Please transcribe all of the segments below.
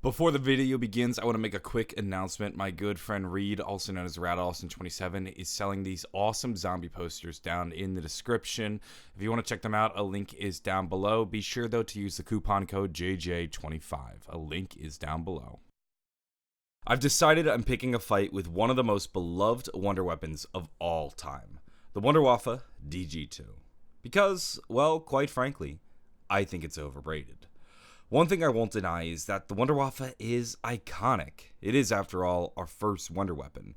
Before the video begins, I want to make a quick announcement. My good friend Reed, also known as RadAustin27, is selling these awesome zombie posters down in the description. If you want to check them out, a link is down below. Be sure, though, to use the coupon code JJ25. A link is down below. I've decided I'm picking a fight with one of the most beloved wonder weapons of all time, the Wonderwaffe DG2. Because, well, quite frankly, I think it's overrated. One thing I won't deny is that the Wonderwaffe is iconic. It is, after all, our first wonder weapon.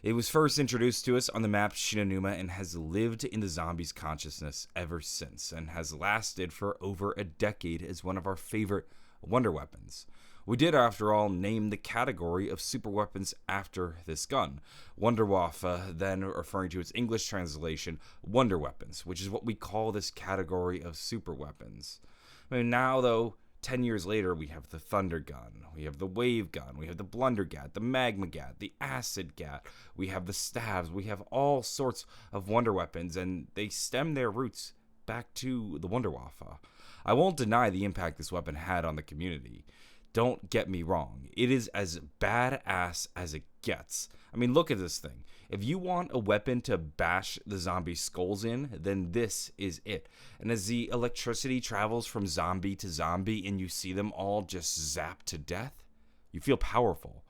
It was first introduced to us on the map Numa and has lived in the zombies' consciousness ever since, and has lasted for over a decade as one of our favorite wonder weapons. We did, after all, name the category of super weapons after this gun. Wonderwaffe, then referring to its English translation, wonder weapons, which is what we call this category of super weapons. I mean, now, though, 10 years later, we have the Thunder Gun, we have the Wave Gun, we have the Blunder Gat, the Magma Gat, the Acid Gat, we have the Stabs, we have all sorts of wonder weapons, and they stem their roots back to the Wonderwaffe. I won't deny the impact this weapon had on the community. Don't get me wrong, it is as badass as it gets. I mean, look at this thing. If you want a weapon to bash the zombie skulls in, then this is it. And as the electricity travels from zombie to zombie and you see them all just zapped to death, you feel powerful.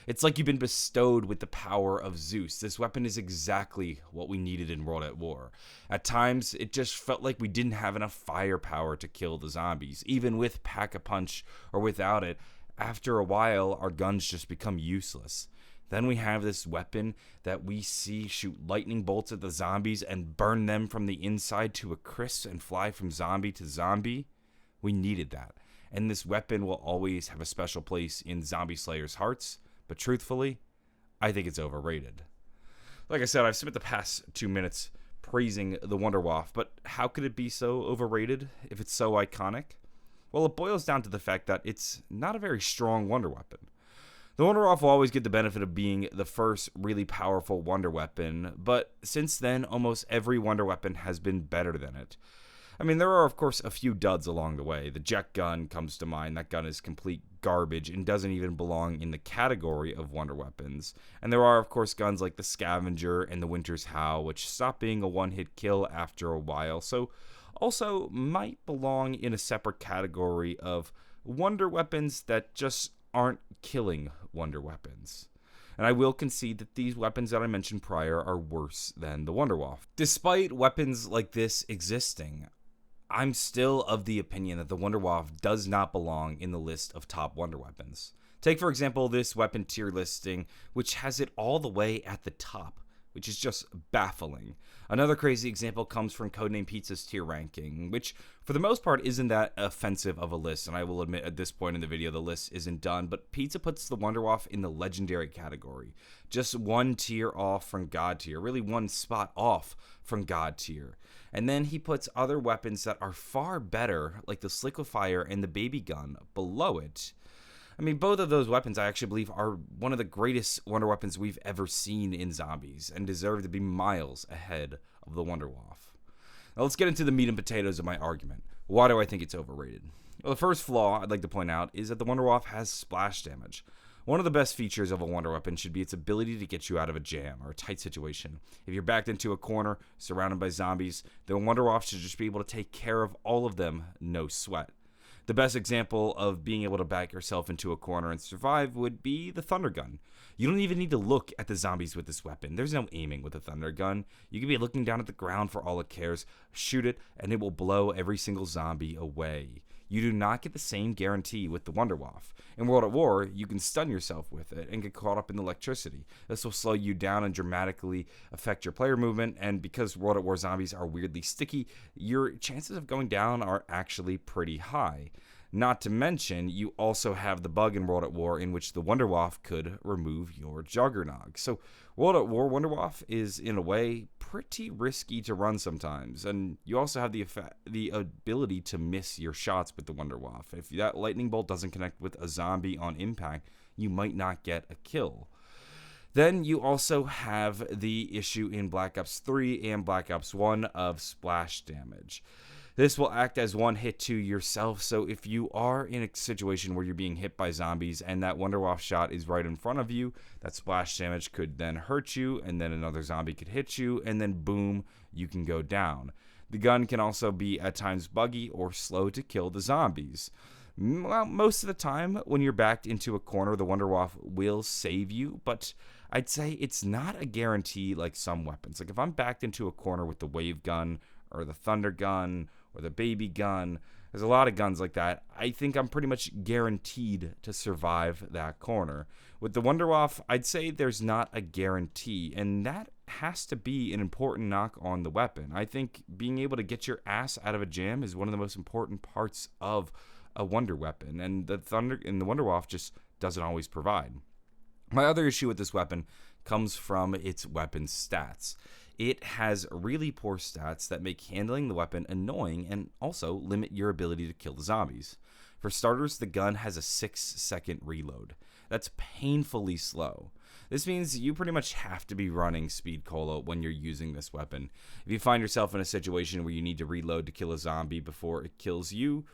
It's like you've been bestowed with the power of Zeus. This weapon is exactly what we needed in World at War. At times, it just felt like we didn't have enough firepower to kill the zombies. Even with Pack-a-Punch or without it, after a while, our guns just become useless. Then we have this weapon that we see shoot lightning bolts at the zombies and burn them from the inside to a crisp and fly from zombie to zombie. We needed that. And this weapon will always have a special place in zombie slayers' hearts. But truthfully, I think it's overrated. Like I said, I've spent the past 2 minutes praising the Wonderwaffe, but how could it be so overrated if it's so iconic? Well, it boils down to the fact that it's not a very strong wonder weapon. The Wonderwaffe will always get the benefit of being the first really powerful wonder weapon, but since then, almost every wonder weapon has been better than it. I mean, there are, of course, a few duds along the way. The jet gun comes to mind. That gun is complete garbage and doesn't even belong in the category of wonder weapons. And there are, of course, guns like the Scavenger and the Winter's Howl, which stop being a one-hit kill after a while, so also might belong in a separate category of wonder weapons that just aren't killing wonder weapons. And I will concede that these weapons that I mentioned prior are worse than the Wonderwaffe. Despite weapons like this existing, I'm still of the opinion that the Wonderwaffe does not belong in the list of top wonder weapons. Take, for example, this weapon tier listing, which has it all the way at the top, which is just baffling. Another crazy example comes from Codename Pizza's tier ranking, which for the most part isn't that offensive of a list, and I will admit at this point in the video the list isn't done, but Pizza puts the Wonderwaffe in the legendary category, just one tier off from God tier, really one spot off from God tier. And then he puts other weapons that are far better, like the Sliquifier and the Baby Gun, below it. I mean, both of those weapons I actually believe are one of the greatest wonder weapons we've ever seen in zombies and deserve to be miles ahead of the Wonderwaffe. Now let's get into the meat and potatoes of my argument. Why do I think it's overrated? Well, the first flaw I'd like to point out is that the Wonderwaffe has splash damage. One of the best features of a wonder weapon should be its ability to get you out of a jam or a tight situation. If you're backed into a corner, surrounded by zombies, the Wonderwaffe should just be able to take care of all of them, no sweat. The best example of being able to back yourself into a corner and survive would be the Thunder Gun. You don't even need to look at the zombies with this weapon. There's no aiming with a Thunder Gun. You can be looking down at the ground for all it cares, shoot it, and it will blow every single zombie away. You do not get the same guarantee with the Wonderwaffe. In World at War, you can stun yourself with it and get caught up in the electricity. This will slow you down and dramatically affect your player movement, and because World at War zombies are weirdly sticky, your chances of going down are actually pretty high. Not to mention, you also have the bug in World at War in which the Wonderwaffe could remove your Juggernog. So World at War Wonderwaffe is, in a way, pretty risky to run sometimes. And you also have the ability to miss your shots with the Wonderwaffe. If that lightning bolt doesn't connect with a zombie on impact, you might not get a kill. Then you also have the issue in Black Ops 3 and Black Ops 1 of splash damage. This will act as one hit to yourself, so if you are in a situation where you're being hit by zombies and that Wonderwaffe shot is right in front of you, that splash damage could then hurt you, and then another zombie could hit you, and then boom, you can go down. The gun can also be at times buggy or slow to kill the zombies. Well, most of the time, when you're backed into a corner, the Wonderwaffe will save you, but I'd say it's not a guarantee like some weapons. Like if I'm backed into a corner with the wave gun or the thunder gun or the baby gun, there's a lot of guns like that, I think I'm pretty much guaranteed to survive that corner. With the Wonderwaffe, I'd say there's not a guarantee, and that has to be an important knock on the weapon. I think being able to get your ass out of a jam is one of the most important parts of a wonder weapon, and the Wonderwaffe just doesn't always provide. My other issue with this weapon comes from its weapon stats. It has really poor stats that make handling the weapon annoying and also limit your ability to kill the zombies. For starters, the gun has a 6-second reload. That's painfully slow. This means you pretty much have to be running speed cola when you're using this weapon. If you find yourself in a situation where you need to reload to kill a zombie before it kills you,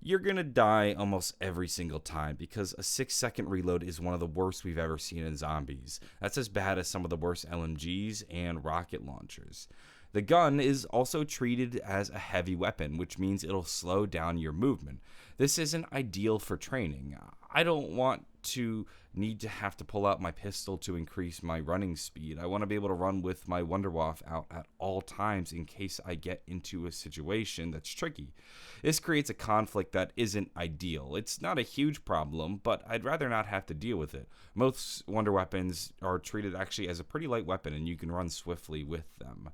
you're going to die almost every single time because a 6-second reload is one of the worst we've ever seen in zombies. That's as bad as some of the worst LMGs and rocket launchers. The gun is also treated as a heavy weapon, which means it'll slow down your movement. This isn't ideal for training. I don't want to need to have to pull out my pistol to increase my running speed. I want to be able to run with my Wonderwaffe out at all times in case I get into a situation that's tricky. This creates a conflict that isn't ideal. It's not a huge problem, but I'd rather not have to deal with it. Most wonder weapons are treated actually as a pretty light weapon, and you can run swiftly with them.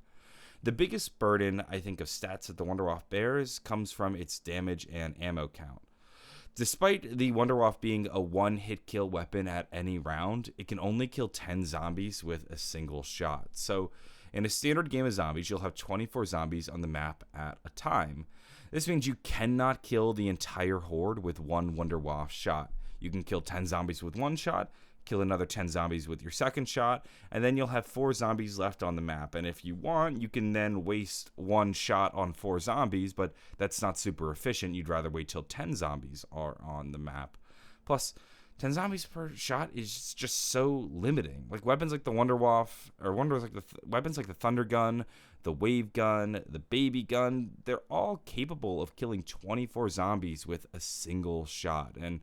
The biggest burden, I think, of stats that the Wonderwaffe bears comes from its damage and ammo count. Despite the Wonderwaffe being a one-hit kill weapon at any round, it can only kill 10 zombies with a single shot. So, in a standard game of zombies, you'll have 24 zombies on the map at a time. This means you cannot kill the entire horde with one Wonderwaffe shot. You can kill 10 zombies with one shot, kill another 10 zombies with your second shot, and then you'll have 4 zombies left on the map. And if you want, you can then waste one shot on 4 zombies, but that's not super efficient. You'd rather wait till 10 zombies are on the map. Plus, 10 zombies per shot is just so limiting. Like weapons like the Wonderwaffe, or weapons like the thunder gun, the wave gun, the baby gun, they're all capable of killing 24 zombies with a single shot. And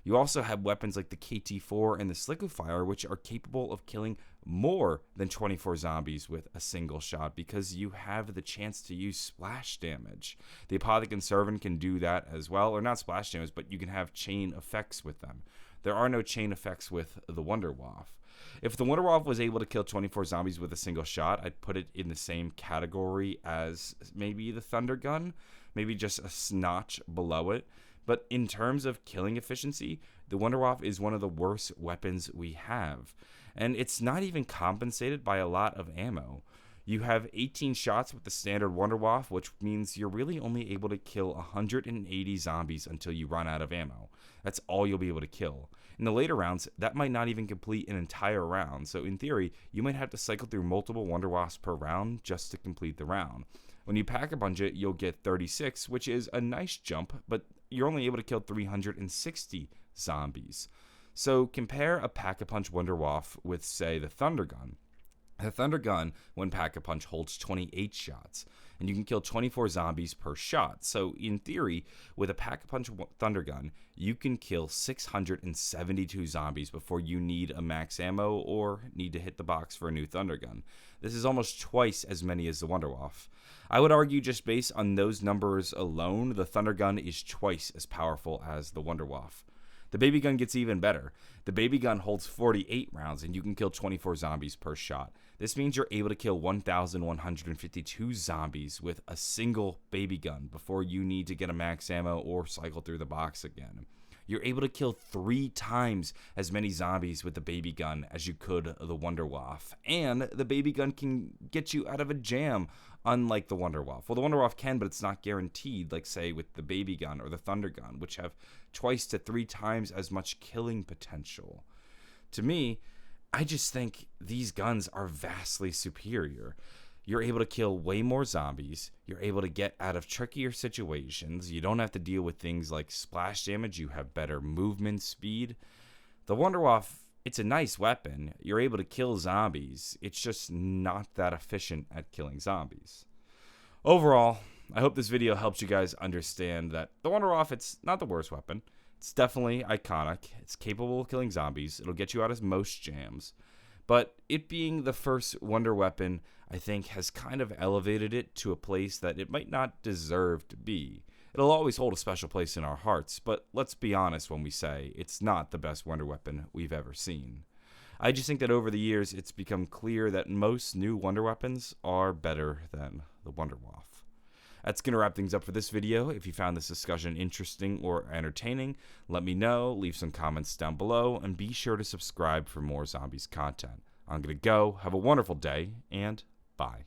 you also have weapons like the KT-4 and the Sliquifier, which are capable of killing more than 24 zombies with a single shot because you have the chance to use splash damage. The Apothic Servant can do that as well, or not splash damage, but you can have chain effects with them. There are no chain effects with the Wonderwaffe. If the Wonderwaffe was able to kill 24 zombies with a single shot, I'd put it in the same category as maybe the Thunder Gun, maybe just a notch below it. But in terms of killing efficiency, the Wonderwaffe is one of the worst weapons we have. And it's not even compensated by a lot of ammo. You have 18 shots with the standard Wonderwaffe, which means you're really only able to kill 180 zombies until you run out of ammo. That's all you'll be able to kill. In the later rounds, that might not even complete an entire round. So in theory, you might have to cycle through multiple Wonderwaffes per round just to complete the round. When you pack a punch it, you'll get 36, which is a nice jump, but you're only able to kill 360 zombies. So compare a Pack-a-Punch Wonderwaffe with, say, the Thunder Gun. The Thunder Gun, when Pack-a-Punch, holds 28 shots, and you can kill 24 zombies per shot. So in theory, with a Pack-a-Punch Thunder Gun, you can kill 672 zombies before you need a max ammo or need to hit the box for a new Thunder Gun. This is almost twice as many as the Wonderwaffe. I would argue just based on those numbers alone, the Thunder Gun is twice as powerful as the Wonderwaffe. The baby gun gets even better. The baby gun holds 48 rounds and you can kill 24 zombies per shot. This means you're able to kill 1,152 zombies with a single baby gun before you need to get a max ammo or cycle through the box again. You're able to kill 3 times as many zombies with the baby gun as you could the Wonderwaffe. And the baby gun can get you out of a jam, unlike the Wonderwaffe. Well, the Wonderwaffe can, but it's not guaranteed, like, say, with the baby gun or the thunder gun, which have twice to 3 times as much killing potential. To me, I just think these guns are vastly superior. You're able to kill way more zombies. You're able to get out of trickier situations. You don't have to deal with things like splash damage. You have better movement speed. The Wonderwaffe, it's a nice weapon. You're able to kill zombies. It's just not that efficient at killing zombies. Overall, I hope this video helps you guys understand that the Wonderwaffe, it's not the worst weapon. It's definitely iconic. It's capable of killing zombies. It'll get you out of most jams. But it being the first wonder weapon, I think, has kind of elevated it to a place that it might not deserve to be. It'll always hold a special place in our hearts, but let's be honest when we say it's not the best wonder weapon we've ever seen. I just think that over the years, it's become clear that most new wonder weapons are better than the Wonderwaffe. That's going to wrap things up for this video. If you found this discussion interesting or entertaining, let me know, leave some comments down below, and be sure to subscribe for more zombies content. I'm going to go. Have a wonderful day, and bye.